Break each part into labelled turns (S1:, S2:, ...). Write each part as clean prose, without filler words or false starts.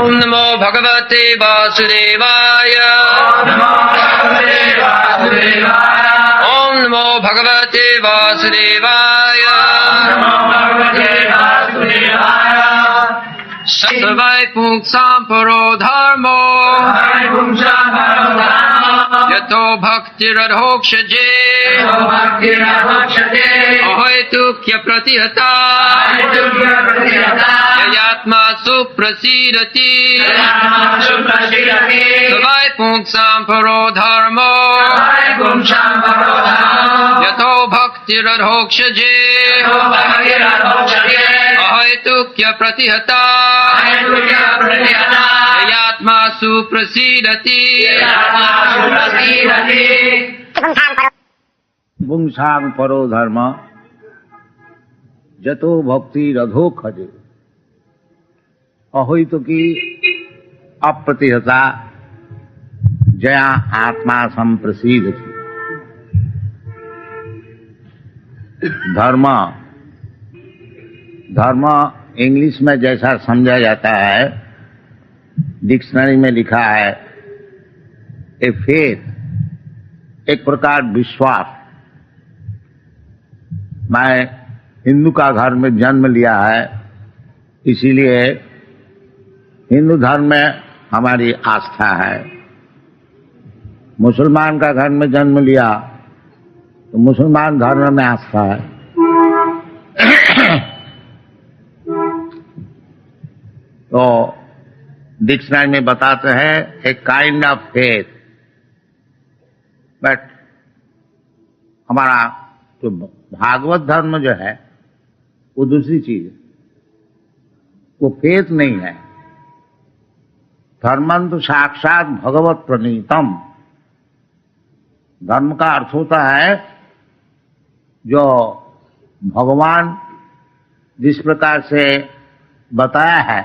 S1: ओम नमो भगवते वासुदेवाय। ओम नमो भगवते वासुदेवाय। सवै पुंसां परो धर्मो यतो भक्तिरधोक्षजे अहेतुक्य प्रतिहता ययात्मा सुप्रसीदति सवै पुंसां परो धर्मो यतो भक्तिरधोक्षजे अहेतुक्य प्रतिहता ययात्मा सुप्रसीदति।
S2: पुंसां परो धर्म जतो भक्ति रधो खजे अहेतुकी अप्रतिहता जया आत्मा संप्रसीदति। धर्म धर्म इंग्लिश में जैसा समझा जाता है, डिक्शनरी में लिखा है ए फेथ, एक प्रकार विश्वास। मैं हिंदू का घर में जन्म लिया है, इसीलिए हिंदू धर्म में हमारी आस्था है। मुसलमान का घर में जन्म लिया तो मुसलमान धर्म में आस्था है। तो डिक्शनरी में बताते हैं a kind of faith, but हमारा जो भागवत धर्म जो है वो दूसरी चीज है, वो फेथ नहीं है। धर्मं तो साक्षात भगवत प्रणीतम। धर्म का अर्थ होता है जो भगवान जिस प्रकार से बताया है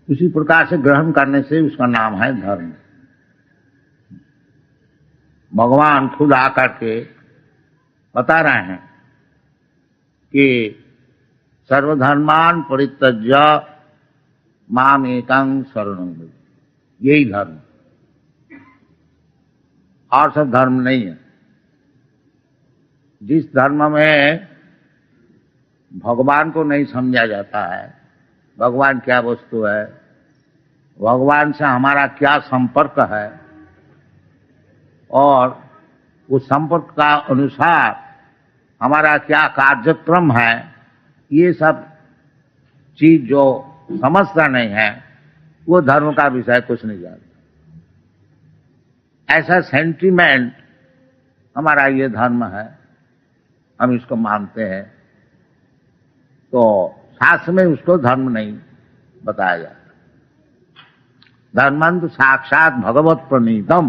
S2: उसी प्रकार से ग्रहण करने से उसका नाम है धर्म। भगवान खुद आकर के बता रहे हैं कि सर्वधर्मान परित्यज्य माम एकं शरणं व्रज, यही धर्म, और सब धर्म नहीं है। जिस धर्म में भगवान को नहीं समझा जाता है, भगवान क्या वस्तु है, भगवान से हमारा क्या संपर्क है, और उस संपर्क का अनुसार हमारा क्या कार्यक्रम है, ये सब चीज जो समझता नहीं है वो धर्म का विषय कुछ नहीं जानता। ऐसा सेंटिमेंट हमारा ये धर्म है, हम इसको मानते हैं, तो शास्त्र में उसको धर्म नहीं बताया जाता। धर्मंत साक्षात भगवत प्रणीतम।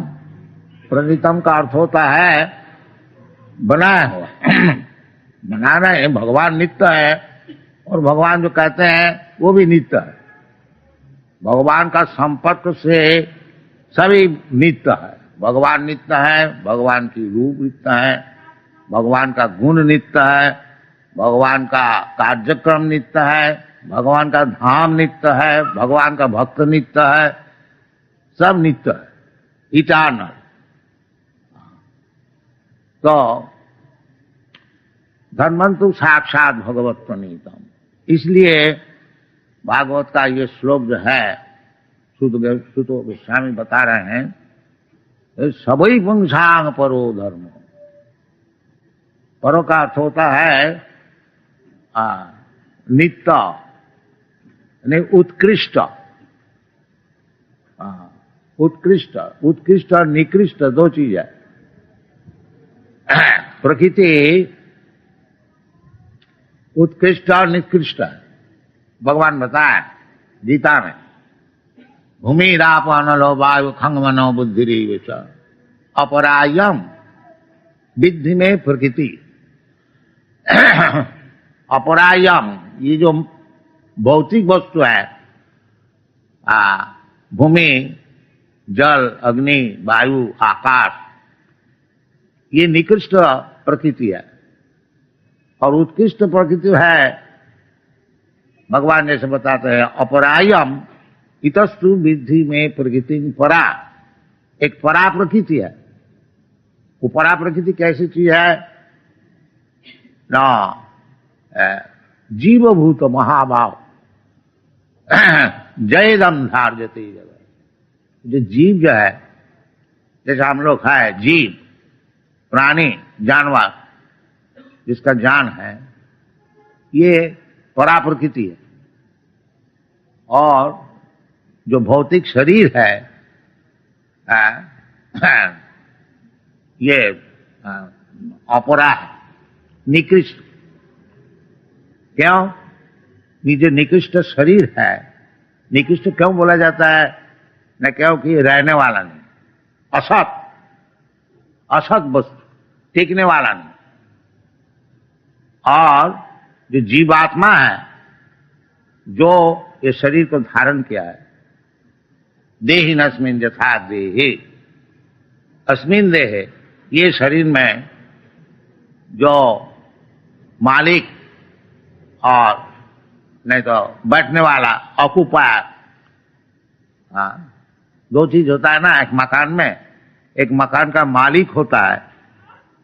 S2: प्रणीतम का अर्थ होता है बनाया हुआ। बनाना है, भगवान नित्य है और भगवान जो कहते हैं वो भी नित्य है। भगवान का संपर्क से सभी नित्य है। भगवान नित्य है, भगवान की रूप नित्य है, भगवान का गुण नित्य है, भगवान का कार्यक्रम नित्य है, भगवान का धाम नित्य है, भगवान का भक्त नित्य है, सब नित्य है, इटर्नल। तो धर्मंतु साक्षात भगवत प्रणीतम। इसलिए भागवत का ये श्लोक जो है सुत गोस्वामी बता रहे हैं, सबई पुंसांग परो धर्म। परो का अर्थ होता है नित्य, उत्कृष्ट। उत्कृष्ट, उत्कृष्ट और निकृष्ट दो चीज है। प्रकृति उत्कृष्ट और निकृष्ट है, भगवान बताए गीता में। भूमि राप अनलो वायु खंग मनो बुद्धि अपरायम विद्धि में प्रकृति। अपरायम, ये जो भौतिक वस्तु है, भूमि, जल, अग्नि, वायु, आकाश, ये निकृष्ट प्रकृति है। और उत्कृष्ट प्रकृति है भगवान जैसे बताते हैं अपरायम इतस्तु विधि में प्रकृति परा, एक परा प्रकृति है। वो परा प्रकृति कैसी चीज है ना, जीवभूत महाभाव जयदम धार्यते जगत। जो जीव जो है, जैसे हम लोग है जीव, प्राणी, जानवर, जिसका जान है, ये परा प्रकृति है। और जो भौतिक शरीर है ये अपरा है, निकृष्ट। क्यों? ये जो निकृष्ट शरीर है, निकृष्ट क्यों बोला जाता है? न क्योंकि रहने वाला नहीं, असत, असत वस्तु, टिकने वाला नहीं। और जो जीवात्मा है, जो ये शरीर को धारण किया है, देहिनस्मिन् यथा देहे अस्मिन् देहे, ये शरीर में जो मालिक और नहीं तो बैठने वाला ऑक्युपायर, दो चीज होता है ना एक मकान में, एक मकान का मालिक होता है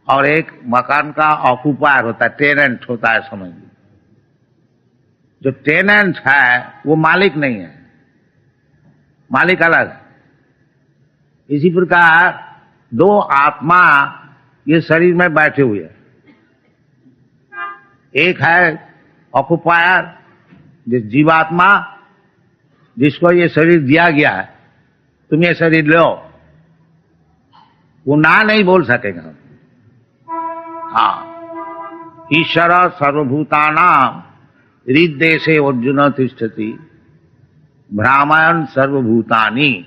S2: और एक मकान का ऑक्युपायर होता है, टेनेंट होता है, समझ लीजिए। जो टेनेंट है वो मालिक नहीं है, मालिक अलग है। इसी प्रकार दो आत्मा ये शरीर में बैठे हुए हैं, एक है ऑक्युपायर, जिस जीवात्मा, जिसको ये शरीर दिया गया है, तुम ये शरीर लो, वो ना नहीं बोल सकेगा। हाँ, ईश्वर सर्वभूतानां हृद्देशे अर्जुन तिष्ठति भ्रामयन् सर्वभूतानि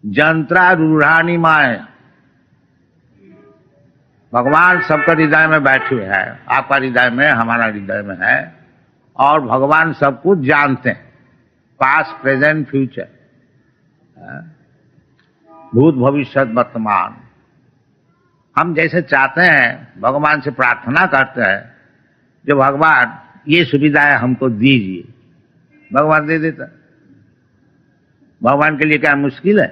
S2: यंत्रारूढ़ानि माया। भगवान सबका हृदय में बैठे हुए हैं, आपका हृदय में, हमारा हृदय में है, और भगवान सब कुछ जानते हैं, पास्ट, प्रेजेंट, फ्यूचर, भूत, भविष्य, वर्तमान। हम जैसे चाहते हैं, भगवान से प्रार्थना करते हैं, जो भगवान ये सुविधाएं हमको दीजिए, भगवान दे देता। भगवान के लिए क्या मुश्किल है?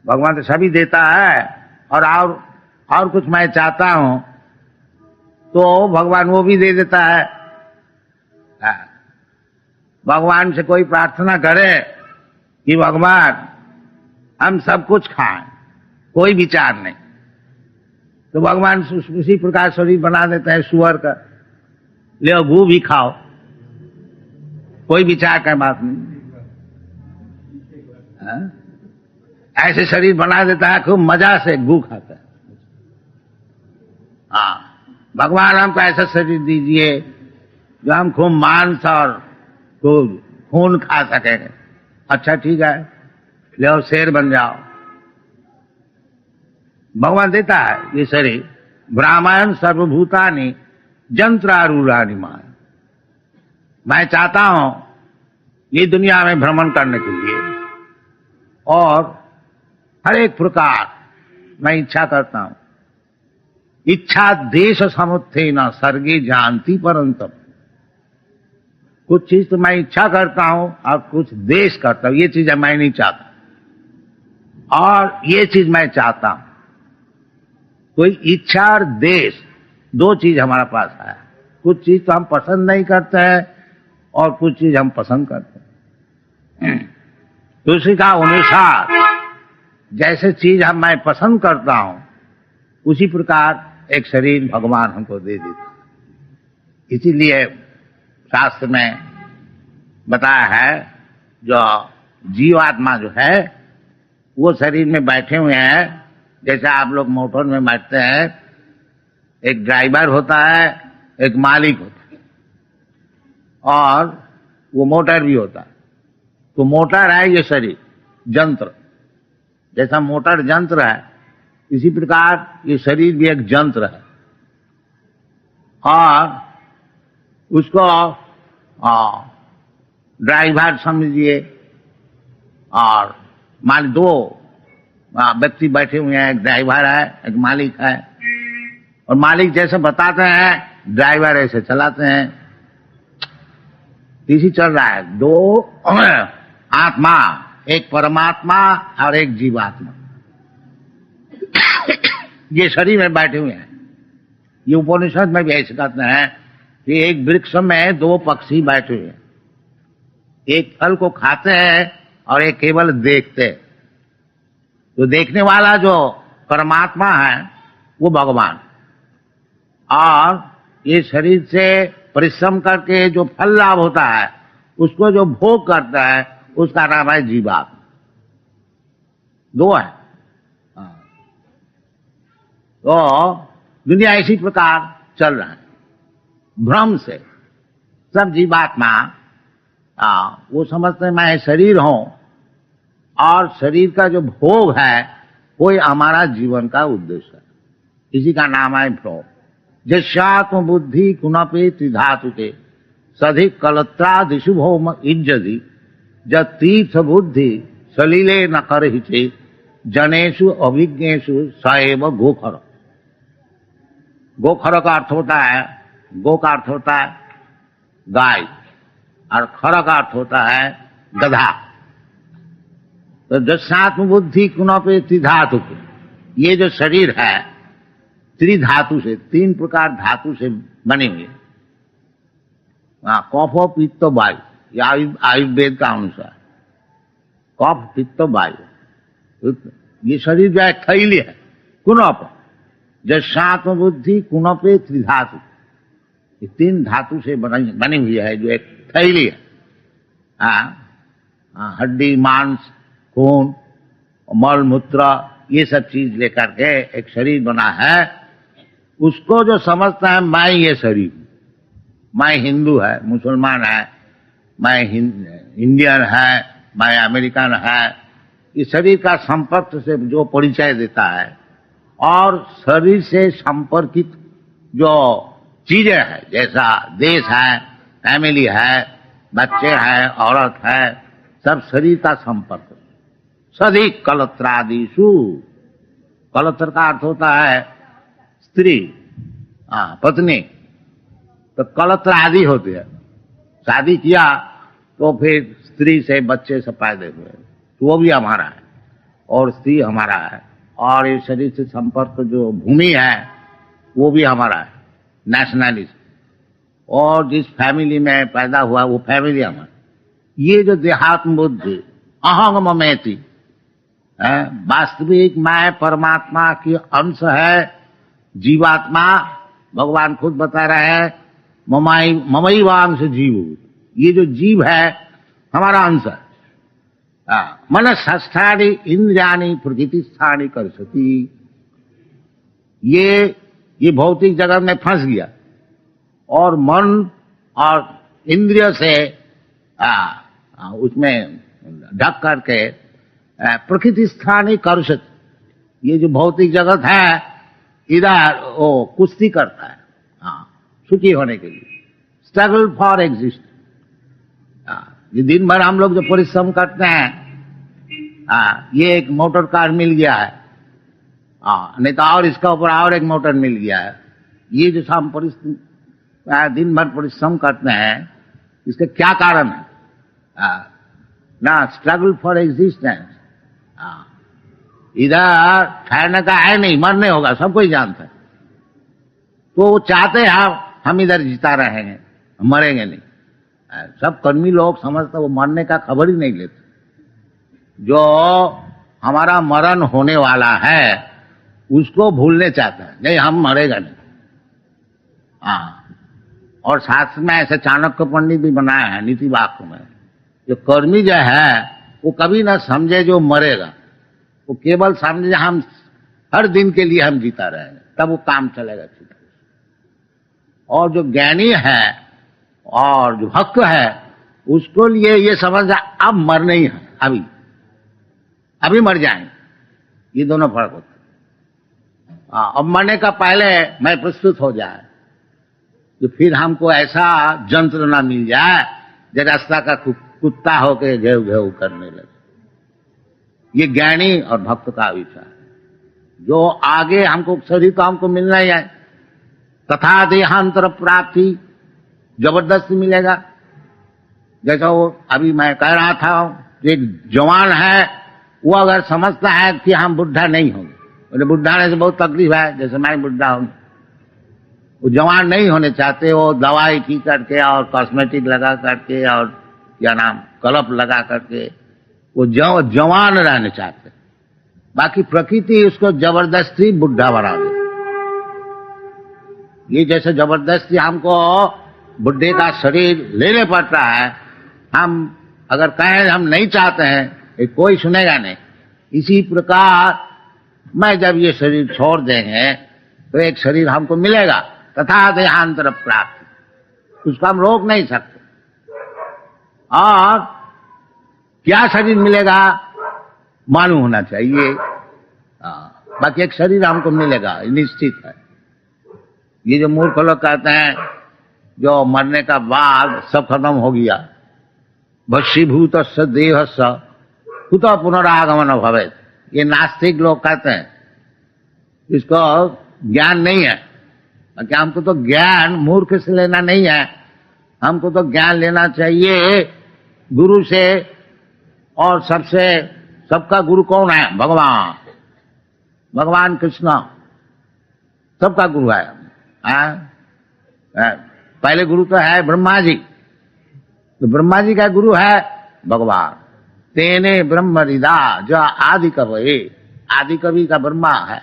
S2: भगवान तो सभी देता है। और कुछ मैं चाहता हूं तो भगवान वो भी दे देता है। भगवान से कोई प्रार्थना करे कि भगवान हम सब कुछ खाएं, कोई विचार नहीं, तो भगवान उसी प्रकार शरीर बना देते हैं सुअर का, ले गू भी खाओ, कोई विचार का बात नहीं। ऐसे शरीर बना देता है, खूब मजा से गू खाता है। हाँ, भगवान हमको ऐसा शरीर दीजिए जो हम खूब मांस और खून खा सकेंगे। अच्छा ठीक है, ले शेर बन जाओ। भगवान देता है ये शरीर। ब्राह्मण सर्वभूतानि यंत्रारूढ़ानि माया। मैं चाहता हूं ये दुनिया में भ्रमण करने के लिए, और हर एक प्रकार मैं इच्छा करता हूं। इच्छा देश समुत्थेन सर्गे जानती परंतप। कुछ चीज तो मैं इच्छा करता हूं और कुछ देश करता हूं, ये चीज मैं नहीं चाहता, और ये चीज मैं चाहता हूं। कोई इच्छा और देश, दो चीज हमारे पास है। कुछ चीज तो हम पसंद नहीं करते हैं और कुछ चीज हम पसंद करते हैं। तो उसी का अनुसार जैसे चीज मैं पसंद करता हूं, उसी प्रकार एक शरीर भगवान हमको दे देता। इसीलिए शास्त्र में बताया है, जो जीवात्मा जो है वो शरीर में बैठे हुए हैं। जैसे आप लोग मोटर में बैठते हैं, एक ड्राइवर होता है, एक मालिक होता है, और वो मोटर भी होता है। तो मोटर है ये शरीर, यंत्र। जैसा मोटर यंत्र है, इसी प्रकार ये शरीर भी एक यंत्र है। और उसको ड्राइवर समझिए, और मान दो व्यक्ति बैठे हुए हैं, एक ड्राइवर है, एक मालिक है। और मालिक जैसे बताते हैं, ड्राइवर ऐसे चलाते हैं। इसी चल रहा है, दो आत्मा, एक परमात्मा और एक जीवात्मा। ये शरीर में बैठे हुए हैं। ये उपनिषद में भी ऐसे कहते हैं कि एक वृक्ष में दो पक्षी बैठे हुए हैं, एक फल को खाते हैं और एक केवल देखते हैं। तो देखने वाला जो परमात्मा है वो भगवान, और ये शरीर से परिश्रम करके जो फल लाभ होता है उसको जो भोग करता है उसका नाम है जीवात्मा। दो है। तो दुनिया इसी प्रकार चल रहा है, भ्रम से। सब जीवात्मा वो समझते हैं मैं शरीर हूं, और शरीर का जो भोग है वो हमारा जीवन का उद्देश्य है। इसी का नाम है भ्रम। जस्यात्म बुद्धि कुनपे त्रिधातुके सधिक कलत्रादिशु भौम इज्जति जब तीर्थ बुद्धि सलीले न करहिते जनेषु अभिज्ञेषु सएव गोखर। गोखर का अर्थ होता है, गो का अर्थ होता है गाय, और खर का अर्थ होता है गधा। तो जस्यात्म बुद्धि कुनपे त्रिधातु, ये जो शरीर है त्रिधातु से, तीन प्रकार धातु से बने हुए। कफ पित्त वायु, ये आयुर्वेद का अनुसार कफ पित्त वायु। ये शरीर जो है थैली है, कुनप, जस्यात्म बुद्धि कुनपे त्रिधातु, ये तीन धातु से बनी हुई है, जो एक थैली है। हड्डी, मांस, खून, मल मूत्र, ये सब चीज लेकर के एक शरीर बना है। उसको जो समझता है मैं ये शरीर, मैं हिंदू है, मुसलमान है, मैं इंडियन है, मैं अमेरिकन है, इस शरीर का संपर्क से जो परिचय देता है, और शरीर से संपर्कित जो चीजें हैं, जैसा देश है, फैमिली है, बच्चे हैं, औरत है, सब शरीर का संपर्क। सधी कलत्रादिशु, कलत्र का अर्थ होता है स्त्री, पत्नी। तो कलत्र आदि होती है, शादी किया तो फिर स्त्री से बच्चे से पैदा हुए, तो वो भी हमारा है, और स्त्री हमारा है, और ये शरीर से संपर्क जो भूमि है वो भी हमारा है, नेशनलिस्ट। और जिस फैमिली में पैदा हुआ वो फैमिली हमारा। ये जो देहात्म बुद्धि अहंग ममेति, वास्तविक मैं परमात्मा की अंश है, जीवात्मा। भगवान खुद बता रहे हैं ममई वांश जीव, ये जो जीव है हमारा अंश है। मन षष्ठानि इंद्रियाणि प्रकृति स्थानी कर सती, ये भौतिक जगत में फंस गया, और मन और इंद्रिय से उसमें ढक करके प्रकृति स्थानी कर सती, ये जो भौतिक जगत है इधर वो कुश्ती करता है सुखी होने के लिए, स्ट्रगल फॉर एग्जिस्ट। ये दिन भर हम लोग जो परिश्रम करते हैं, ये एक मोटर कार मिल गया है, नहीं तो और इसका ऊपर और एक मोटर मिल गया है। ये जो हम दिन भर परिश्रम करते हैं, इसका क्या कारण है? ना स्ट्रगल फॉर एग्जिस्टेंस। इधर ठहरने का है नहीं, मरने होगा, सब कोई जानता है। तो वो चाहते हैं हम इधर जीता रहेंगे, मरेंगे नहीं। सब कर्मी लोग समझते वो मरने का खबर ही नहीं लेते। जो हमारा मरण होने वाला है उसको भूलने चाहता है, नहीं हम मरेगा नहीं। और शास्त्र में ऐसे चाणक्य पंडित भी बनाया है नीति वाक्य में, जो कर्मी जो है वो कभी ना समझे जो मरेगा, वो केवल समझे हम हर दिन के लिए हम जीता रहेंगे, तब वो काम चलेगा ठीक। और जो ज्ञानी है और जो भक्त है उसको लिए ये समझ अब मरना ही है, अभी मर जाएंगे, ये दोनों फर्क होता है। अब मरने का पहले मैं प्रस्तुत हो जाए, तो फिर हमको ऐसा जंत्र ना मिल जाए जो रास्ता का कुत्ता होके घेव घेव करने लगे। ये ज्ञानी और भक्त का विचार है। जो आगे हमको शरीर को हमको मिलना ही है, तथा देहांतर प्राप्ति जबरदस्ती मिलेगा, जैसा वो अभी मैं कह रहा था, एक जवान है, वो अगर समझता है कि हम बुढ़ा नहीं होंगे, मुझे बुढ़ा होने से बहुत तकलीफ है, जैसे मैं बुढ़ा हूँ, वो जवान नहीं होने चाहते, वो दवाई पी करके और कॉस्मेटिक लगा करके और क्या नाम कलप लगा करके वो जवान रहना चाहते। बाकी प्रकृति उसको जबरदस्ती बुढ़ा बना दे। ये जैसे जबरदस्ती हमको बुढ़े का शरीर लेने पड़ता है, हम अगर कहें हम नहीं चाहते हैं, ये कोई सुनेगा नहीं। इसी प्रकार मैं जब ये शरीर छोड़ देंगे तो एक शरीर हमको मिलेगा, तथा देहांतर प्राप्ति, उसको हम रोक नहीं सकते। और क्या शरीर मिलेगा मालूम होना चाहिए। बाकी एक शरीर हमको मिलेगा, निश्चित है। ये जो मूर्ख लोग कहते हैं जो मरने का बाद सब खत्म हो गया, भस्मीभूत देह कुत पुनरागमन भवेत्, ये नास्तिक लोग कहते हैं, इसको ज्ञान नहीं है। क्या हमको तो ज्ञान मूर्ख से लेना नहीं है, हमको तो ज्ञान लेना चाहिए गुरु से। और सबका गुरु कौन है? भगवान, भगवान कृष्ण सबका गुरु है। पहले गुरु तो है ब्रह्मा जी, तो ब्रह्मा जी का गुरु है भगवान। तेने ब्रह्म हृदा, जो आदि कवि, आदि कवि का ब्रह्मा है,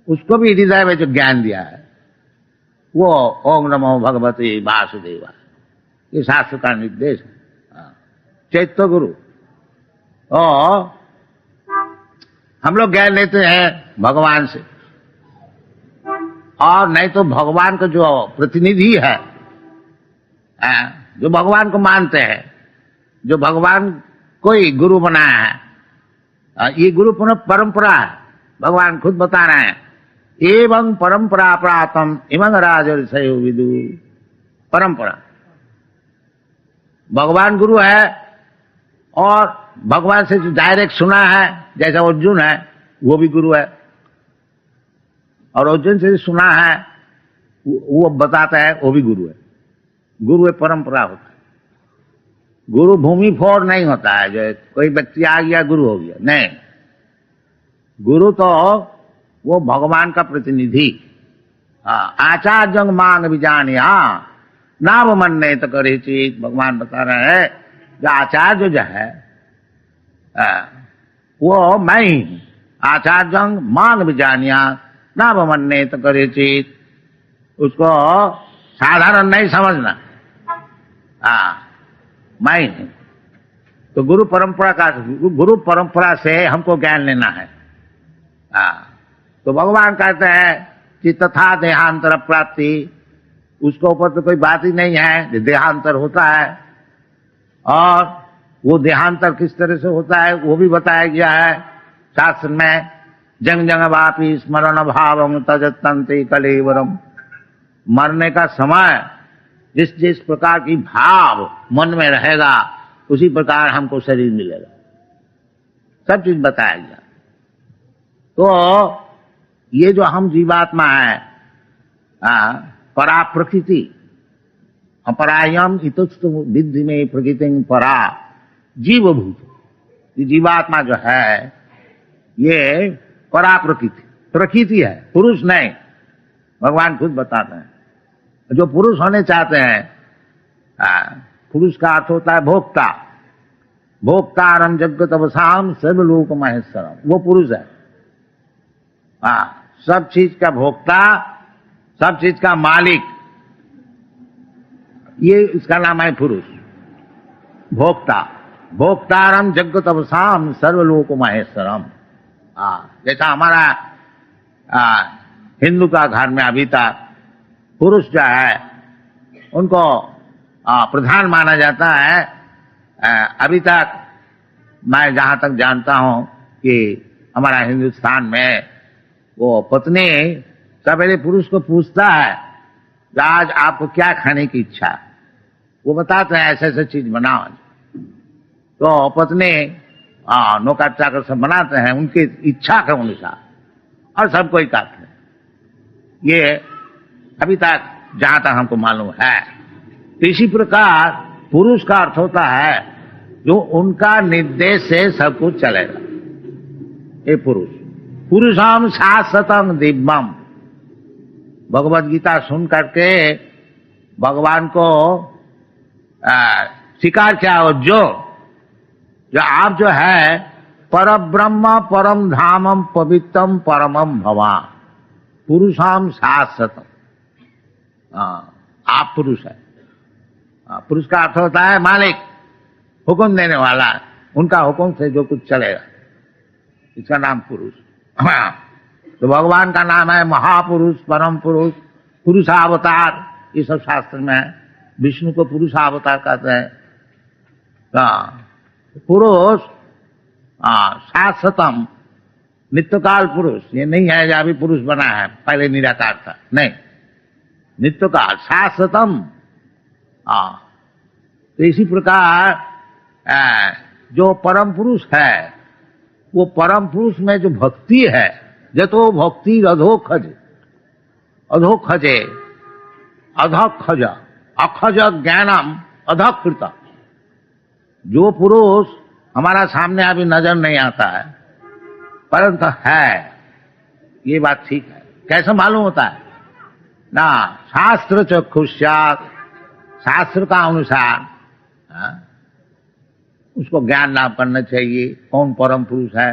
S2: उसको भी हृदय में जो ज्ञान दिया है वो ओम नमो भगवते वासुदेवा, ये शास्त्र का निर्देश है। चैत्य गुरु। और हम लोग ज्ञान लेते हैं भगवान से, और नहीं तो भगवान का जो प्रतिनिधि है, जो भगवान को मानते हैं, जो भगवान कोई गुरु बनाया है, ये गुरु परंपरा है। भगवान खुद बता रहे हैं, एवं परंपरा प्रातम इमं राजर्षयो विदु। परंपरा, भगवान गुरु है, और भगवान से जो डायरेक्ट सुना है, जैसा अर्जुन है वो भी गुरु है, और अर्जुन से सुना है वो बताता है, वो भी गुरु है। गुरु एक परंपरा होता है। गुरु भूमि फोड़ नहीं होता है, जो कोई व्यक्ति आ गया गुरु हो गया, नहीं। गुरु तो वो भगवान का प्रतिनिधि। आचार्य मांग विजानिया नाम मनने तो करे चीज। भगवान बता रहे हैं जो आचार्य जो है वो मैं ही हूं। आचार्य मांग विजानिया नाम मनने तो करे चीज। उसको साधारण नहीं समझना, मैं ही हूं। तो गुरु परंपरा से हमको ज्ञान लेना है। तो भगवान कहते हैं कि तथा देहांतर प्राप्ति, उसके ऊपर तो कोई बात ही नहीं है, देहांतर होता है। और वो देहांतर किस तरह से होता है वो भी बताया गया है शास्त्र में। जंग जंग वापी स्मरण भाव तजतंते कलेवरम। मरने का समय जिस जिस प्रकार की भाव मन में रहेगा, उसी प्रकार हमको शरीर मिलेगा। सब चीज बताया गया। तो ये जो हम जीवात्मा है, परा प्रकृति, अपरायम इतुस्तु विद्धि में प्रकृति परा जीवभूत। ये जीवात्मा जो है ये परा प्रकृति है, पुरुष नहीं। भगवान खुद बताते हैं जो पुरुष होने चाहते हैं, पुरुष का अर्थ होता है भोक्ता। भोक्तारम जगत अवसाम सर्वलोक महेश्वरम, वो पुरुष है। सब चीज का भोक्ता, सब चीज का मालिक, ये इसका नाम है पुरुष। भोक्ता, भोक्तारम जगत अवसाम सर्वलोक महेश्वरम। जैसा हमारा हिंदू का घर में अभी तक पुरुष जो है उनको प्रधान माना जाता है। अभी तक मैं जहां तक जानता हूं कि हमारा हिंदुस्तान में वो पत्नी सवेरे पुरुष को पूछता है कि आज आपको क्या खाने की इच्छा है। वो बताते हैं ऐसे ऐसे चीज बनाओ। तो पत्नी नौकर चाकर सब बनाते हैं उनकी इच्छा के अनुसार, और सब कोई खाते हैं। ये अभी तक जहां तक हमको मालूम है। तो इसी प्रकार पुरुष का अर्थ होता है जो उनका निर्देश से सब कुछ चलेगा, ये पुरुष। पुरुषाम शाश्वतम दिव्यम, भगवत गीता सुन करके भगवान को स्वीकार किया। और जो आप जो है पर ब्रह्म परम धामम पवित्रम परमम भवा पुरुषाम शाश्वतम, आप पुरुष है। पुरुष का अर्थ होता है मालिक, हुक्म देने वाला, उनका हुक्म से जो कुछ चलेगा, इसका नाम पुरुष। तो भगवान का नाम है महापुरुष, परम पुरुष, पुरुषावतार, ये सब शास्त्र में है। विष्णु को पुरुषावतार कहते हैं। पुरुष शाश्वतम, नित्यकाल पुरुष, ये नहीं है जो अभी पुरुष बना है, पहले निराकार था, नहीं, नित्यकाल शाश्वतम। तो इसी प्रकार जो परम पुरुष है, वो परम पुरुष में जो भक्ति है, जतो भक्ति अधोखज, अधोखजे, अधखज, अखज ज्ञानम अधकृत। जो पुरुष हमारा सामने अभी नजर नहीं आता है, परंतु है, ये बात ठीक है। कैसे मालूम होता है ना? शास्त्र चक्षुष्यात्, शास्त्र का अनुसार उसको ज्ञान लाभ करना चाहिए कौन परम पुरुष है।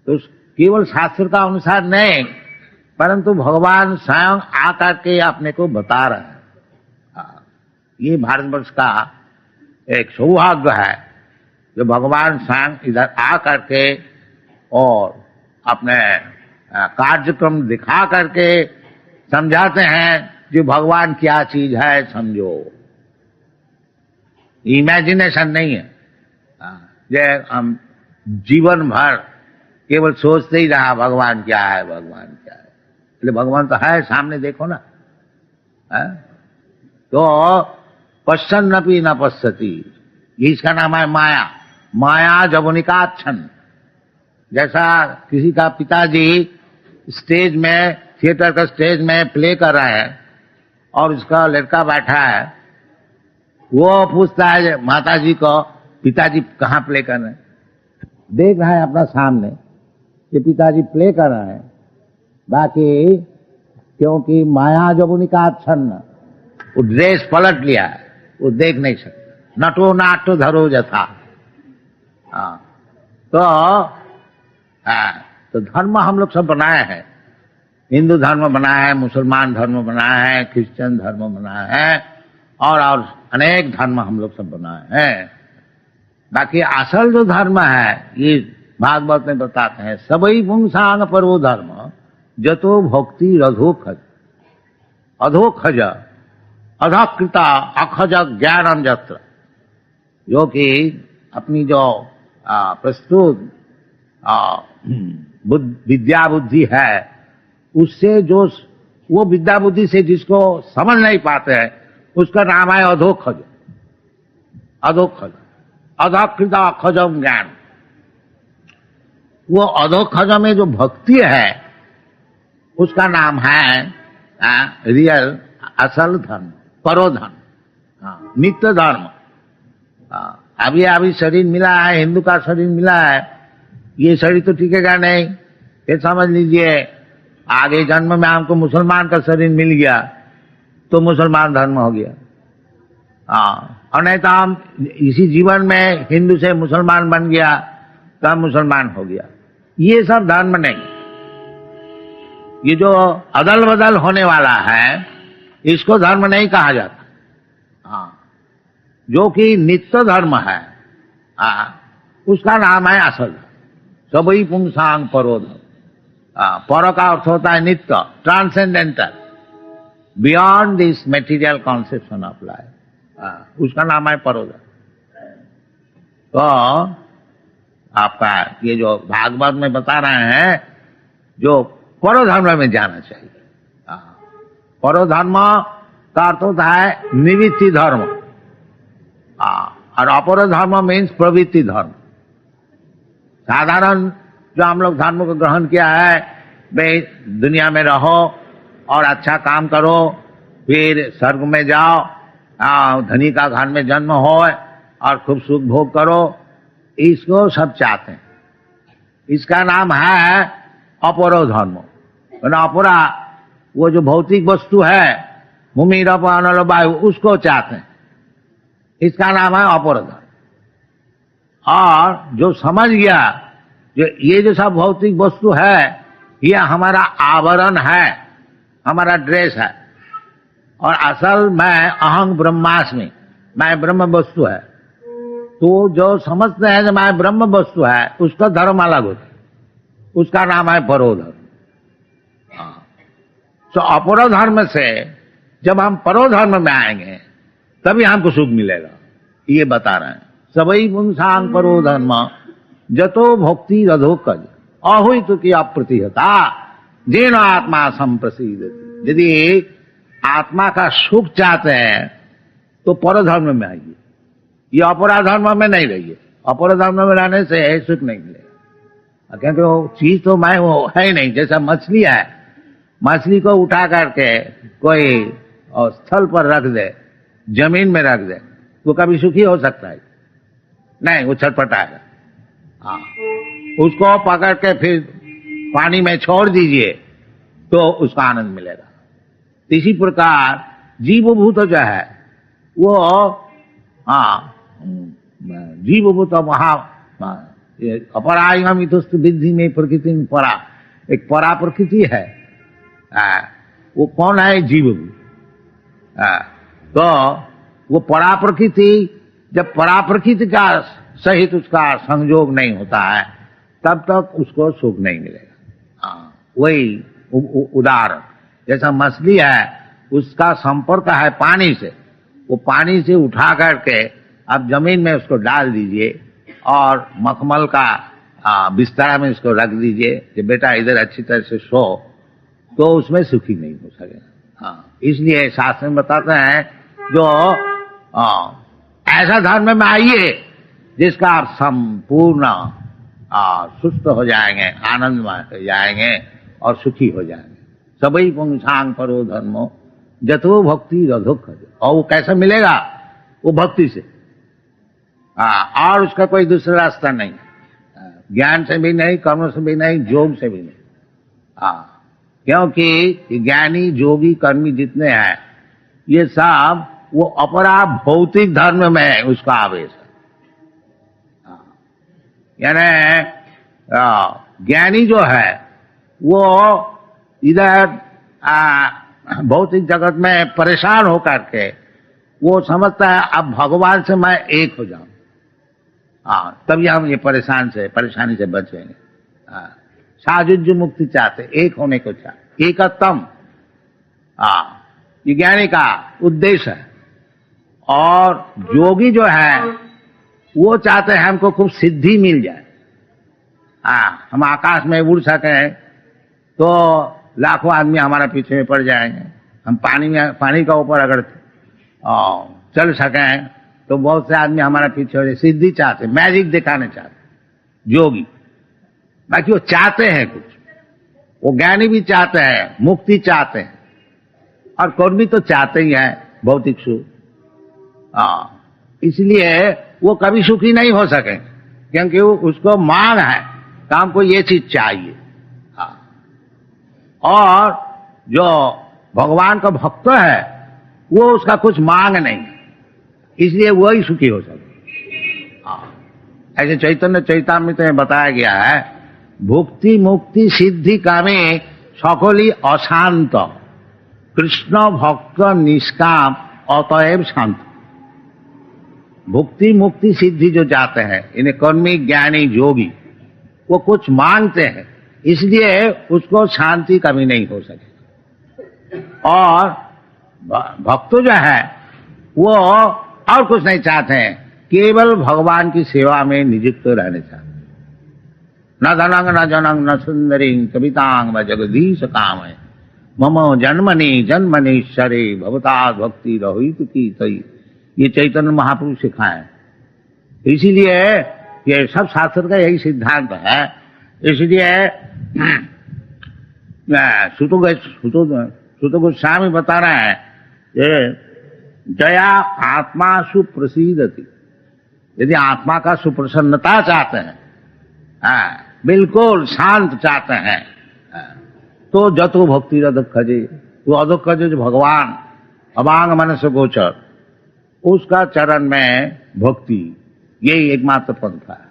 S2: तो केवल शास्त्र का अनुसार नहीं, परंतु भगवान स्वयं आकर के अपने को बता रहे हैं। ये भारतवर्ष का एक सौभाग्य है जो भगवान स्वयं इधर आकर के और अपने कार्यक्रम दिखा करके समझाते हैं कि भगवान क्या चीज है, समझो। इमेजिनेशन नहीं है जे हम जीवन भर केवल सोचते ही रहा भगवान क्या है, भगवान क्या है। इसलिए भगवान तो है, सामने देखो ना। तो पश्चन्नपि न पश्यति, इसका नाम है माया। माया जवनिकाच्छन। जैसा किसी का पिताजी स्टेज में, थिएटर का स्टेज में प्ले कर रहा है और उसका लड़का बैठा है, वो पूछता है माता जी को, पिताजी कहाँ प्ले कर रहे हैं? देख रहा है अपना सामने कि पिताजी प्ले कर रहे हैं, बाकी क्योंकि माया जवनिकाच्छन्न, वो ड्रेस पलट लिया है, वो देख नहीं सकता। नटो नाट्य धरो जथा। तो धर्म हम लोग सब बनाए हैं। हिंदू धर्म बनाया है, मुसलमान धर्म बनाया है, क्रिश्चियन धर्म बनाया है, और अनेक धर्म हम लोग सब बनाए हैं। बाकी असल जो धर्म है, ये भागवत में बताते हैं, सबई पुंसांग परो धर्म जतो भक्ति रधोखज, अधोखज, अधकृता अखज ज्ञानम जत्र। जो कि अपनी जो प्रस्तुत विद्या बुद्धि है, उससे जो वो विद्या बुद्धि से जिसको समझ नहीं पाते हैं, उसका नाम है अधोखज, अधोखज, अधकृता अखजम ज्ञान। वो अधोखज में जो भक्ति है, उसका नाम है रियल, असल धर्म, परोधर्म, नित्य धर्म। अभी अभी शरीर मिला है, हिंदू का शरीर मिला है, ये शरीर तो टिकेगा नहीं। फिर समझ लीजिए आगे जन्म में हमको मुसलमान का शरीर मिल गया तो मुसलमान धर्म हो गया। और नहीं तो हम इसी जीवन में हिंदू से मुसलमान बन गया तो हम मुसलमान हो गया। ये सब धर्म नहीं। ये जो अदल बदल होने वाला है, इसको धर्म नहीं कहा जाता। जो कि नित्य धर्म है, उसका नाम है असल। सबई पुंसांग परो धर्म। पर का अर्थ होता है नित्य, transcendental, beyond this material conception of life, उसका नाम है परो धर्म। तो आपका ये जो भागवत में बता रहे हैं, जो परो धर्म में जाना चाहिए। परो धर्म का अर्थ होता है निवृत्ति धर्म, और अपर धर्म मीन्स प्रवृत्ति धर्म। साधारण जो हम लोग धर्म को ग्रहण किया है, भाई दुनिया में रहो और अच्छा काम करो, फिर स्वर्ग में जाओ, धनी का घर में जन्म हो और खूब सुख भोग करो, इसको सब चाहते हैं। इसका नाम है अपरो धर्म। अपरा वो जो भौतिक वस्तु है, भूमि रप अनल वायु, उसको चाहते हैं। इसका नाम है अपर धर्म। और जो समझ गया जो ये जो सब भौतिक वस्तु है, ये हमारा आवरण है, हमारा ड्रेस है, और असल मैं अहं ब्रह्मास्मि, मैं ब्रह्म वस्तु है, तो जो समझते हैं कि मैं ब्रह्म वस्तु है, उसका धर्म अलग होता है, उसका नाम है परो धर्म। तो अपरो धर्म से जब हम परो धर्म में आएंगे तभी हमको सुख मिलेगा, ये बता रहे हैं। सबई पुंसांग परो धर्म जतो भक्ति रधोकज अहुत की अप्रतिहता जेन आत्मा संप्रसिद्धति। यदि आत्मा का सुख चाहते हैं तो पर धर्म में आइए, ये अपरा धर्म में नहीं रहिए। अपर धर्म में रहने से सुख नहीं मिलेगा, क्योंकि वो चीज तो मैं वो है ही नहीं। जैसा मछली है, मछली को उठा करके कोई स्थल पर रख दे, जमीन में रख दे, वो कभी सुखी हो सकता है? नहीं, वो छटपटाएगा। हाँ, उसको पकड़ के फिर पानी में छोड़ दीजिए तो उसका आनंद मिलेगा। इसी प्रकार जीवभूत जो है वो जीवभूत वहां अपरायम इतस्त विद्धि में प्रकृति में परा, एक परा प्रकृति है। वो कौन है? जीवभूत। तो वो परा प्रकृति, जब परा प्रकृति का सहित उसका संयोग नहीं होता है तब तक उसको सुख नहीं मिलेगा। वही उदाहरण, जैसा मछली है, उसका संपर्क है पानी से, वो पानी से उठा करके आप जमीन में उसको डाल दीजिए और मखमल का बिस्तरा में उसको रख दीजिए कि बेटा इधर अच्छी तरह से सो, तो उसमें सुखी नहीं हो सकेगा। इसलिए शास्त्र में बताते हैं जो ऐसा धर्म में आइए जिसका आप संपूर्ण सुस्त हो जाएंगे, आनंदमय हो जाएंगे और सुखी हो जाएंगे। सबई पुंसांग परो धर्मो जतो भक्ति रधोक। और वो कैसे मिलेगा? वो भक्ति से। और उसका कोई दूसरा रास्ता नहीं, ज्ञान से भी नहीं, कर्म से भी नहीं, योग से भी नहीं। क्योंकि ज्ञानी जोगी कर्मी जितने हैं ये सब वो अपरा भौतिक धर्म में उसका आवेश है। यानी ज्ञानी जो है वो इधर भौतिक जगत में परेशान होकर के वो समझता है अब भगवान से मैं एक हो जाऊं, तभी हम ये परेशानी से बचेंगे। साजुज्य मुक्ति चाहते, एक होने को चाहते, एकत्तम ये ज्ञानी का उद्देश्य है। और योगी जो है वो चाहते हैं हमको खूब सिद्धि मिल जाए, हम आकाश में उड़ सकें तो लाखों आदमी हमारा पीछे में पड़ जाएंगे, हम पानी का ऊपर अगर चल सकें तो बहुत से आदमी हमारा पीछे हो जाए। सिद्धि चाहते, मैजिक दिखाने चाहते योगी। बाकी वो चाहते हैं कुछ, वो ज्ञानी भी चाहते हैं, मुक्ति चाहते हैं, और कर्मी तो चाहते ही हैं भौतिक सुख। इसलिए वो कभी सुखी नहीं हो सके, क्योंकि उसको मांग है कि हमको ये चीज चाहिए। और जो भगवान का भक्त है वो उसका कुछ मांग नहीं, इसलिए वही सुखी हो सके। ऐसे चैतन्य चैतामृत में बताया गया है, भुक्ति मुक्ति सिद्धि कामे सकली अशांत, कृष्ण भक्त निष्काम अतएव शांत। भुक्ति मुक्ति सिद्धि जो जाते हैं, इन्हें कर्मी ज्ञानी योगी, वो कुछ मांगते हैं, इसलिए उसको शांति कभी नहीं हो सके। और भक्त जो है वो और कुछ नहीं चाहते हैं, केवल भगवान की सेवा में नियुक्त रहने चाहते। न धनंग न जनंग न सुंदरी कवितांग व जगदीश काम है मम जन्मनि जन्मनीश्वरे भवता भक्ति रहित की तई। ये चैतन्य महापुरुष सिखाए। इसीलिए ये सब शास्त्र का यही सिद्धांत है। इसलिए सुत गोस्वामी बता रहे हैं जया आत्मा सुप्रसीदति, यदि आत्मा का सुप्रसन्नता चाहते हैं, बिल्कुल शांत चाहते हैं, तो जतो भक्ति अधोक्षजे, तो अधोक्षजे जो भगवान अभांग मनस गोचर, उसका चरण में भक्ति, यही एकमात्र पंथ है।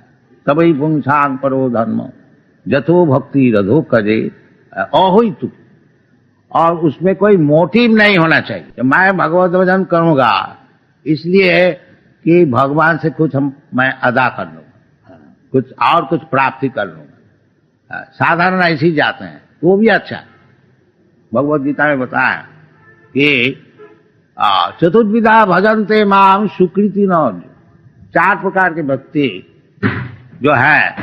S2: तभी पुंसांग परो धर्म जतो भक्ति अधोक्षजे अहोइतु, और उसमें कोई मोटिव नहीं होना चाहिए कि मैं भगवत भजन करूंगा इसलिए कि भगवान से कुछ मैं अदा कर लूंगा, कुछ प्राप्ति कर लूंगा। साधारण ऐसे ही जाते हैं वो भी अच्छा है। भगवत गीता में बताया कि चतुर्विधा भजनते माम सुकृति न, 4 प्रकार के भक्ति जो है,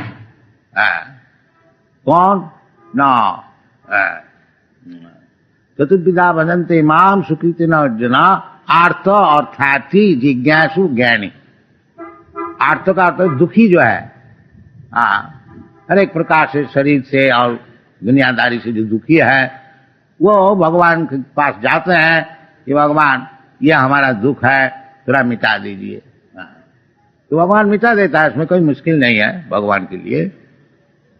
S2: कौन न, चतुर्विधा भजनते माम सुकृति न अर्जुन, आर्त अर्थार्थी जिज्ञासु ज्ञानी। आर्त का अर्थ दुखी जो है, हर एक प्रकार से शरीर से और दुनियादारी से जो दुखी है, वो भगवान के पास जाते हैं कि भगवान ये हमारा दुख है थोड़ा मिटा दीजिए, तो भगवान मिटा देता है, इसमें कोई मुश्किल नहीं है भगवान के लिए।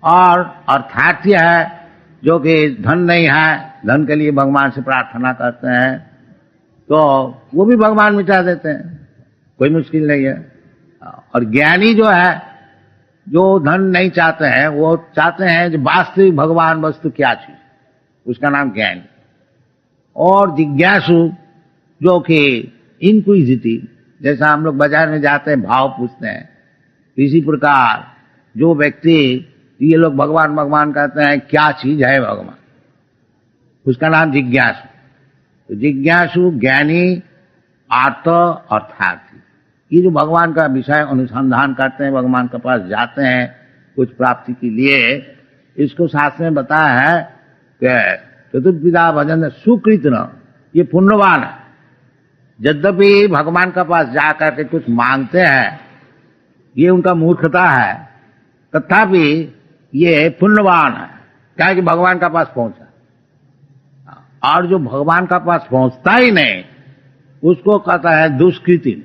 S2: और अर्थार्थी है जो कि धन नहीं है, धन के लिए भगवान से प्रार्थना करते हैं, तो वो भी भगवान मिटा देते हैं, कोई मुश्किल नहीं है। और ज्ञानी जो है, जो धन नहीं चाहते हैं, वो चाहते हैं जो वास्तविक भगवान वस्तु क्या चीज, उसका नाम ज्ञानी। और जिज्ञासु जो कि इंक्विजिटिव, जैसा हम लोग बाजार में जाते हैं भाव पूछते हैं, इसी प्रकार जो व्यक्ति, ये लोग भगवान भगवान कहते हैं, क्या चीज है भगवान, उसका नाम जिज्ञासु। तो जिज्ञासु, ज्ञानी, आर्त, अर्थार्थी, ये जो भगवान का विषय अनुसंधान करते हैं, भगवान के पास जाते हैं कुछ प्राप्ति के लिए, इसको शास्त्र में बताया है कि चतुर्विधा भजन सुकृतन, ये पुण्यवान है। यद्यपि भगवान के पास जाकर के कुछ मांगते हैं, ये उनका मूर्खता है, तथापि ये पुण्यवान है, क्या कि भगवान का पास पहुंचा। और जो भगवान का पास पहुंचता ही नहीं, उसको कहता है दुष्कृति,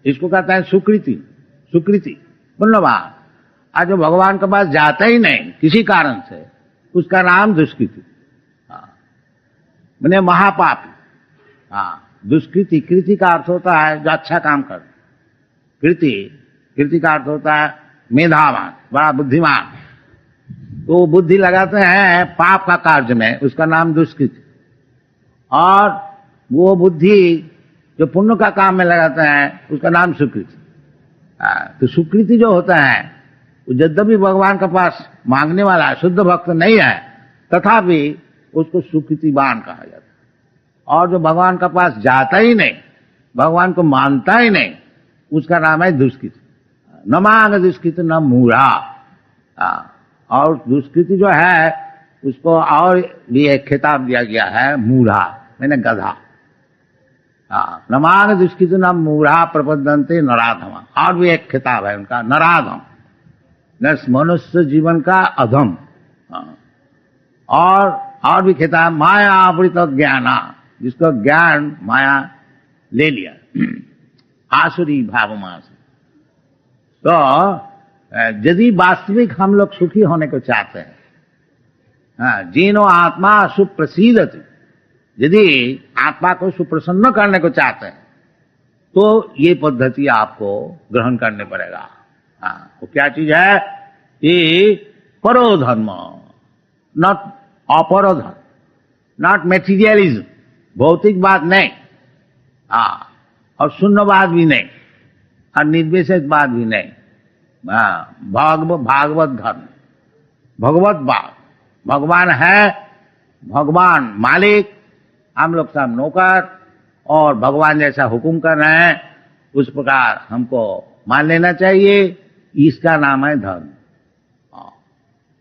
S2: इसको कहता है सुकृति, सुकृति पुण्यवान। और जो भगवान के पास जाता ही नहीं किसी कारण से, उसका नाम दुष्कृति, मैंने महापापी। दुष्कृति, कृति का अर्थ होता है जो अच्छा काम कर, कृति, कृति का अर्थ होता है मेधावान, बड़ा बुद्धिमान। तो बुद्धि लगाते हैं पाप का कार्य में, उसका नाम दुष्कृति। और वो बुद्धि जो पुण्य का काम में लगाते हैं, उसका नाम सुकृति। तो सुकृति जो होता है, यद्यपि भगवान के पास मांगने वाला शुद्ध भक्त नहीं है, तथापि उसको सुकृतिवान कहा जाता है। और जो भगवान के पास जाता ही नहीं, भगवान को मानता ही नहीं, उसका नाम है दुष्कृति। न मांग दुष्कृति न मूढ़ा। और दुष्कृति जो है उसको और भी एक खिताब दिया गया है, मूढ़ा, मैंने गधा। न मांग दुष्कृति न मूढ़ा प्रपद्यन्ते नराधम, और भी एक खिताब है उनका, नराधम, मनुष्य जीवन का अधम। और भी खिताब माया आवृत ज्ञाना, जिसको ज्ञान माया ले लिया, आसुरी भावमास। तो यदि वास्तविक हम लोग सुखी होने को चाहते हैं, जीनो आत्मा सुप्रसीदति, यदि आत्मा को सुप्रसन्न करने को चाहते हैं, तो ये पद्धति आपको ग्रहण करने पड़ेगा। वो क्या चीज है कि परो धर्म, नॉट अपरो धर्म, नॉट मेटीरियलिज्म, भौतिक बात नहीं, और शून्यवाद भी नहीं, और निर्विशेषवाद भी नहीं, भागवत धर्म, भगवत बात। भगवान है, भगवान मालिक, हम लोग सब नौकर, और भगवान जैसा हुक्म कर रहे हैं उस प्रकार हमको मान लेना चाहिए। इसका नाम है धर्म।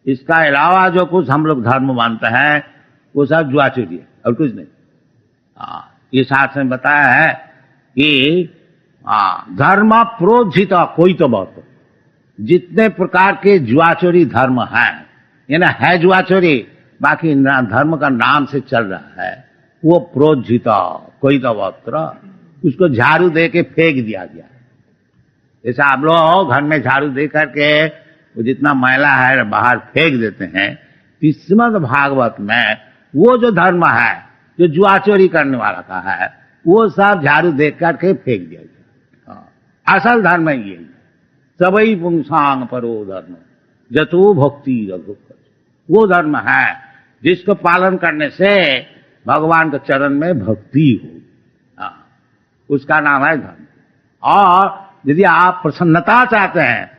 S2: इसका अलावा जो कुछ हम लोग धर्म मानते हैं वो सब जुआचोरी है और कुछ नहीं। ये शास्त्र में बताया है कि धर्म प्रोज्झित कोई तो बहुत, जितने प्रकार के जुआचोरी धर्म हैं, यानी है जुआचोरी, बाकी धर्म का नाम से चल रहा है, वो प्रोज्झित कोई तो बहुत, उसको झाड़ू दे के फेंक दिया गया। जैसे आप लोग घर में झाड़ू दे करके वो जितना मैला है बाहर फेंक देते हैं, श्रीमद् भागवत में वो जो धर्म है जो जुआ चोरी करने वाला का है वो सब झाड़ू दे करके फेंक दिया गया। असल धर्म ये सबई पुंसांग परो धर्म जतो भक्ति रघुक, वो धर्म है जिसको पालन करने से भगवान के चरण में भक्ति हो, उसका नाम है धर्म। और यदि आप प्रसन्नता चाहते हैं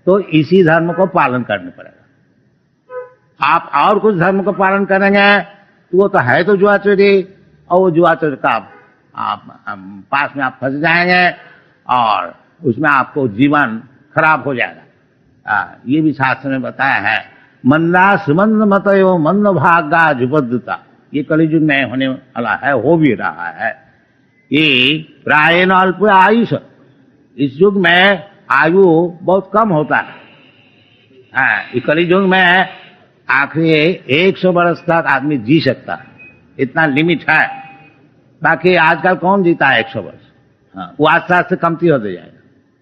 S2: तो इसी धर्म को पालन करना पड़ेगा। आप और कुछ धर्म को पालन करेंगे तो वो तो है तो जुआ चोरी, और वो जुआ चोरी का आप पास में आप फंस जाएंगे और उसमें आपको जीवन खराब हो जाएगा। ये भी शास्त्र में बताया है, मंदा सुमंद मत एवं मंद भागा जुबद्धता, ये कलियुग में होने वाला है, हो भी रहा है। ये प्रायण अल्प आयुष, इस युग में आयु बहुत कम होता है। इस कलियुग में आखिरी 100 वर्ष तक आदमी जी सकता है, इतना लिमिट है। बाकी आजकल कौन जीता है 100 वर्ष? वो आस्ते आस्ते कमती होते जाएगा।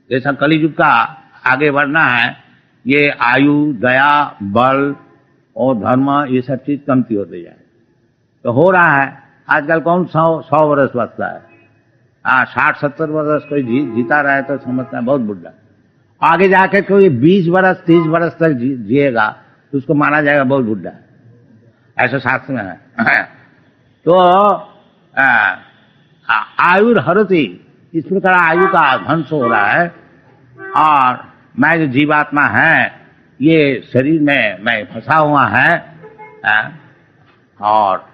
S2: जैसा कलियुग का आगे बढ़ना है, ये आयु, दया, बल और धर्म ये सब चीज कमती होते जाए तो हो रहा है। आजकल कौन 100 वर्ष बचता है? 60-70 वर्ष कोई जीता रहे तो समझता है बहुत बुढ़ा। आगे जाके कोई 20 वर्ष 30 वर्ष तक जिएगा तो उसको माना जाएगा बहुत बुढ़ा, ऐसा शास्त्र में है। तो आयु हरती, इस प्रकार आयु का ध्वंस हो रहा है। और मैं जो जीवात्मा है ये शरीर में मैं फंसा हुआ है, और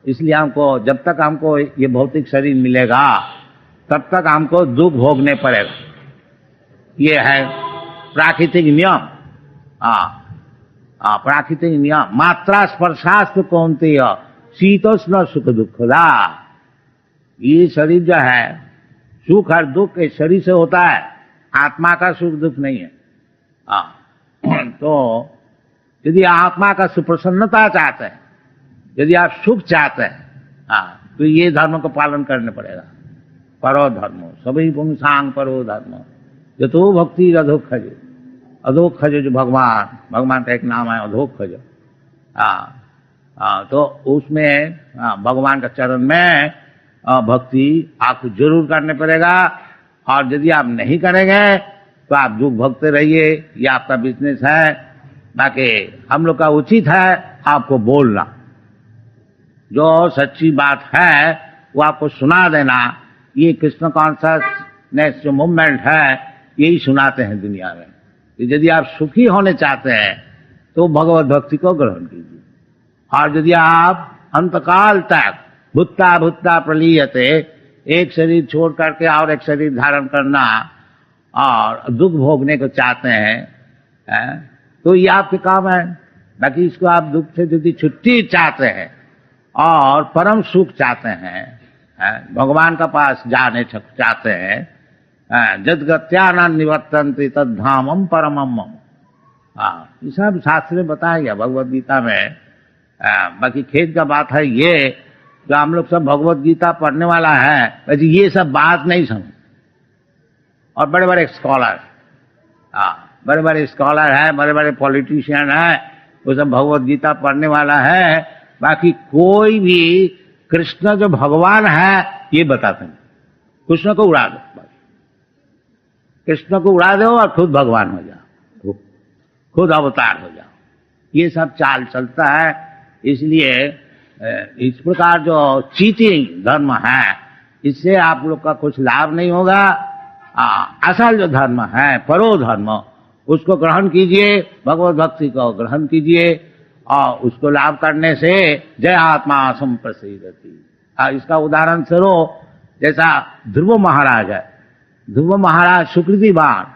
S2: इसलिए हमको जब तक हमको ये भौतिक शरीर मिलेगा तब तक हमको दुख भोगने पड़ेगा। ये है प्राकृतिक नियम। प्राकृतिक नियम, मात्रा स्पर्शास्त्र कौनते शीतोष्ण सुख दुखदा। ये शरीर जो है सुख और दुख इस शरीर से होता है, आत्मा का सुख दुख नहीं है। तो यदि आत्मा का सुप्रसन्नता चाहते हैं, यदि आप सुख चाहते हैं, तो ये धर्म को पालन करना पड़ेगा। परो धर्मो सभी पुंसांग परो धर्म जतो भक्ति अधोक्षज, अधोक्षज जो भगवान का एक नाम है अधोक्षज। तो उसमें भगवान का चरण में भक्ति आपको जरूर करने पड़ेगा। और यदि आप नहीं करेंगे तो आप दुख भोगते रहिए, ये आपका बिजनेस है। बाकी हम लोग का उचित है आपको बोलना, जो सच्ची बात है वो आपको सुना देना। ये कृष्ण कॉन्शसनेस जो मूवमेंट है यही सुनाते हैं दुनिया में। यदि आप सुखी होने चाहते हैं तो भगवत भक्ति को ग्रहण कीजिए। और यदि आप अंतकाल तक भुत्ता भुत्ता प्रलीयते, एक शरीर छोड़ करके और एक शरीर धारण करना और दुख भोगने को चाहते हैं, तो ये आपके काम है। बाकी इसको आप दुख से यदि छुट्टी चाहते हैं और परम सुख चाहते हैं, भगवान का पास जाने चाहते हैं, जदगत्या निवर्तन्ति तद्धामम परमम मम, ये सब शास्त्र में बताया गया भगवत गीता में। बाकी खेद का बात है ये, जो हम लोग सब भगवत गीता पढ़ने वाला है वैसे ये सब बात नहीं समझ। और बड़े बड़े स्कॉलर, बड़े बड़े स्कॉलर है, बड़े बड़े पॉलिटिशियन है, वो सब भगवत गीता पढ़ने वाला है। बाकी कोई भी कृष्ण जो भगवान है ये बताते नहीं। कृष्ण को उड़ा दो, कृष्ण को उड़ा दो और खुद भगवान हो जाओ, खुद अवतार हो जाओ। ये सब चाल चलता है। इसलिए इस प्रकार जो चीटिंग धर्म है इससे आप लोग का कुछ लाभ नहीं होगा। असल जो धर्म है परो धर्म, उसको ग्रहण कीजिए, भगवत भक्ति को ग्रहण कीजिए और उसको लाभ करने से जय आत्मा संप्रसिद्धति। इसका उदाहरण स्वरूप जैसा ध्रुव महाराज है, ध्रुव महाराज सुकृतिवान,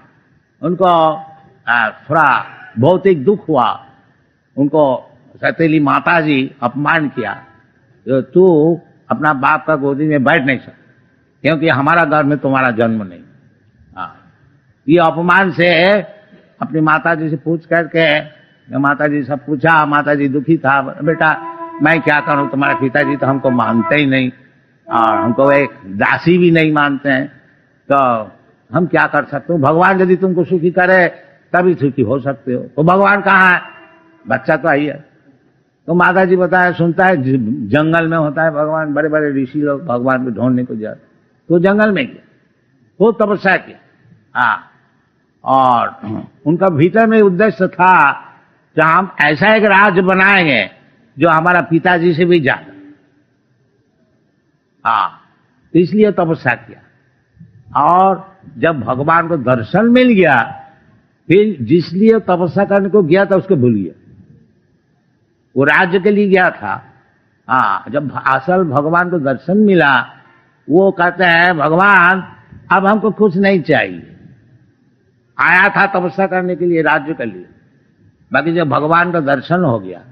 S2: उनको थोड़ा भौतिक दुख हुआ, उनको सतीली माता जी अपमान किया, तो तू अपना बाप का गोदी में बैठ नहीं सकता क्योंकि हमारा घर में तुम्हारा जन्म नहीं। ये अपमान से अपनी माता जी से पूछ करके, माता जी से पूछा, माता जी दुखी था, बेटा मैं क्या करूं, तुम्हारे पिताजी तो हमको मानते ही नहीं, और हमको एक दासी भी नहीं मानते हैं, तो हम क्या कर सकते हो? भगवान यदि तुमको सुखी करे तभी सुखी हो सकते हो। तो भगवान कहाँ है? बच्चा तो आई है। तो माता जी बताया, सुनता है जंगल में होता है भगवान, बड़े बड़े ऋषि लोग भगवान को ढूंढने को जाते, तो जंगल में गया, वो तपस्या किया। हाँ, और उनका भीतर में उद्देश्य था कि हम ऐसा एक राज्य बनाएंगे जो हमारा पिताजी से भी ज्यादा। हाँ, तो इसलिए तपस्या किया। और जब भगवान को दर्शन मिल गया, फिर जिसलिए तपस्या करने को गया था उसको भूल गया, वो राज्य के लिए गया था। हाँ, जब असल भगवान को दर्शन मिला, वो कहते हैं भगवान अब हमको कुछ नहीं चाहिए, आया था तपस्या करने के लिए, राज्य के लिए। बाकी जब भगवान का दर्शन हो गया,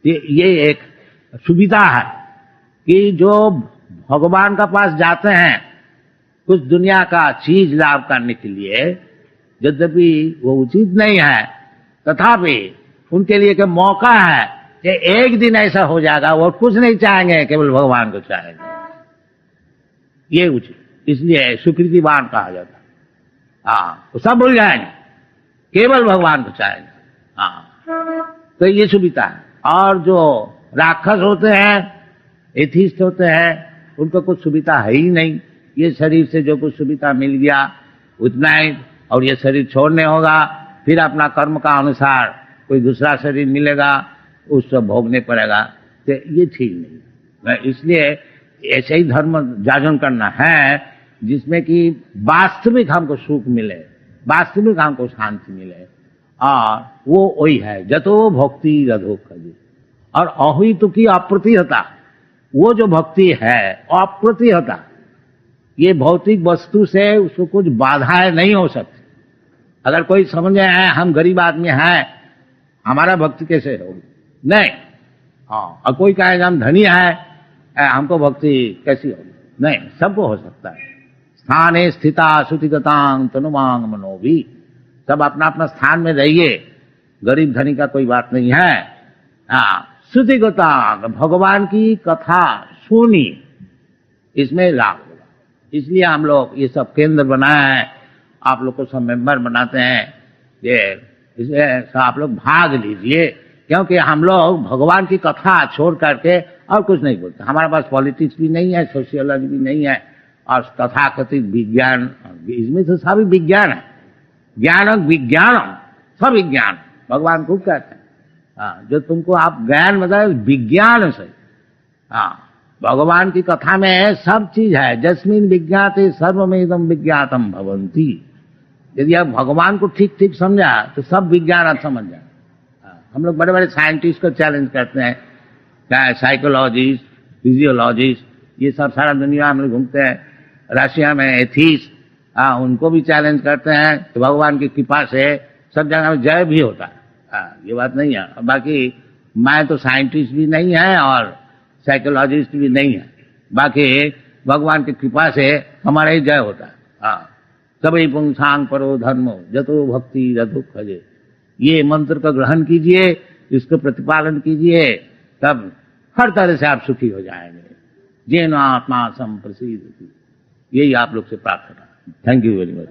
S2: ये एक सुविधा है कि जो भगवान का पास जाते हैं कुछ दुनिया का चीज लाभ करने के लिए, यद्यपि वो उचित नहीं है, तथापि उनके लिए एक मौका है कि एक दिन ऐसा हो जाएगा वो कुछ नहीं चाहेंगे, केवल भगवान को चाहेंगे। ये उचित, इसलिए सुकृतिवान कहा जाता है। हाँ, वो सब भूल जाएंगे, केवल भगवान को चाहेंगे। हाँ, तो ये सुविधा है। और जो राक्षस होते हैं, एथिस्ट होते हैं, उनको कुछ सुविधा है ही नहीं। ये शरीर से जो कुछ सुविधा मिल गया उतना ही, और ये शरीर छोड़ने होगा, फिर अपना कर्म का अनुसार कोई दूसरा शरीर मिलेगा, उसको भोगने पड़ेगा। तो ये ठीक नहीं। इसलिए ऐसे ही धर्म जागरण करना है जिसमें कि वास्तविक हमको सुख मिले, वास्तविक हमको शांति मिले, और वो वही है जतो भक्ति रधो खजे। और अहितु की अप्रतिहता, वो जो भक्ति है अप्रतिहता, ये भौतिक वस्तु से उसको कुछ बाधाएं नहीं हो सकती। अगर कोई समझे हैं हम गरीब आदमी हैं, हमारा भक्ति कैसे होगी? नहीं। हाँ, और कोई कहेगा हम धनी है, हमको भक्ति कैसी होगी? नहीं, सबको हो सकता है। स्थाने स्थिता श्रुतिगतांग तनुमांग मनोभी, सब अपना अपना स्थान में रहिए, गरीब धनी का कोई बात नहीं है। हाँ, श्रुतिगतांग, भगवान की कथा सुनी, इसमें लाभ होगा। इसलिए हम लोग ये सब केंद्र बनाए हैं, आप लोग को सब मेंबर बनाते हैं, ये इसमें आप लोग भाग लीजिए, क्योंकि हम लोग भगवान की कथा छोड़ करके और कुछ नहीं बोलते। हमारे पास पॉलिटिक्स भी नहीं है, सोशियोलॉजी भी नहीं है, और तथाकथित विज्ञान, इसमें तो सभी विज्ञान है, ज्ञानम विज्ञानम, सब विज्ञान भगवान को कहते हैं। हाँ, जो तुमको आप ज्ञान बताए विज्ञान से। हाँ, भगवान की कथा में सब चीज है। जस्मिन विज्ञाते सर्वमेदम विज्ञातम भवंती। यदि आप भगवान को ठीक ठीक समझा तो सब विज्ञान आप समझ जाए। हम लोग बड़े बड़े साइंटिस्ट को चैलेंज करते हैं, चाहे साइकोलॉजिस्ट, फिजियोलॉजिस्ट, ये सब सारा दुनिया में घूमते हैं। रशिया में एथिस्ट, उनको भी चैलेंज करते हैं तो भगवान की कृपा से सब जगह में जय भी होता है। ये बात नहीं है। बाकी मैं तो साइंटिस्ट भी नहीं है और साइकोलॉजिस्ट भी नहीं है, बाकी भगवान की कृपा से हमारा ही जय होता है। हाँ, सभी पुंसांग परो धर्मो जतो भक्ति रधो खजे। ये मंत्र का ग्रहण कीजिए, इसको प्रतिपालन कीजिए, तब हर तरह से आप सुखी हो जाएंगे। जेन आत्मा संप्रसिद्ध, यही आप लोग से प्रार्थना। Thank you very much.